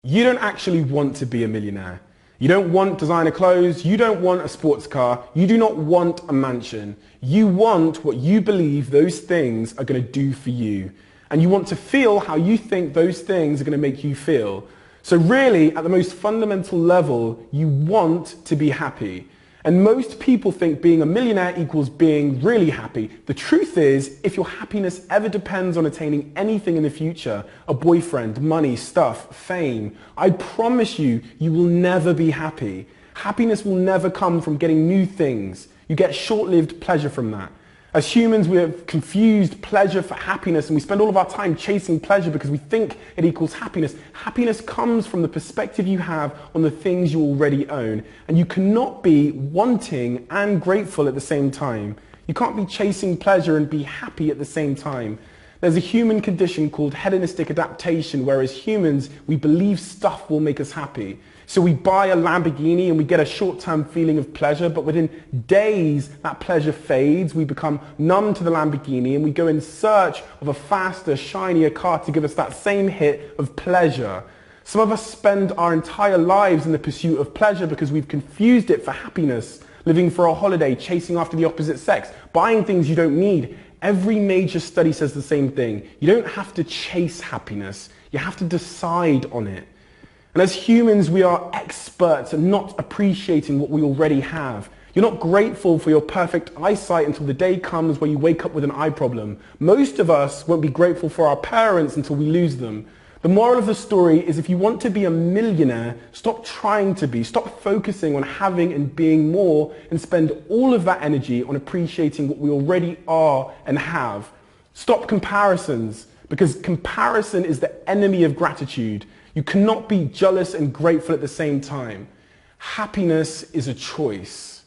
You don't actually want to be a millionaire. You don't want designer clothes. You don't want a sports car. You do not want a mansion. You want what you believe those things are going to do for you. And you want to feel how you think those things are going to make you feel. So really, at the most fundamental level, you want to be happy. And most people think being a millionaire equals being really happy. The truth is, if your happiness ever depends on attaining anything in the future, a boyfriend, money, stuff, fame, I promise you, you will never be happy. Happiness will never come from getting new things. You get short-lived pleasure from that. As humans, we have confused pleasure for happiness, and we spend all of our time chasing pleasure because we think it equals happiness. Happiness comes from the perspective you have on the things you already own, and you cannot be wanting and grateful at the same time. You can't be chasing pleasure and be happy at the same time. There's a human condition called hedonistic adaptation, where as humans, we believe stuff will make us happy. So we buy a Lamborghini and we get a short-term feeling of pleasure, but within days that pleasure fades. We become numb to the Lamborghini and we go in search of a faster, shinier car to give us that same hit of pleasure. Some of us spend our entire lives in the pursuit of pleasure because we've confused it for happiness, living for a holiday, chasing after the opposite sex, buying things you don't need. Every major study says the same thing. You don't have to chase happiness. You have to decide on it. And as humans, we are experts at not appreciating what we already have. You're not grateful for your perfect eyesight until the day comes where you wake up with an eye problem. Most of us won't be grateful for our parents until we lose them. The moral of the story is if you want to be a millionaire, stop trying to be. Stop focusing on having and being more and spend all of that energy on appreciating what we already are and have. Stop comparisons, because comparison is the enemy of gratitude. You cannot be jealous and grateful at the same time. Happiness is a choice.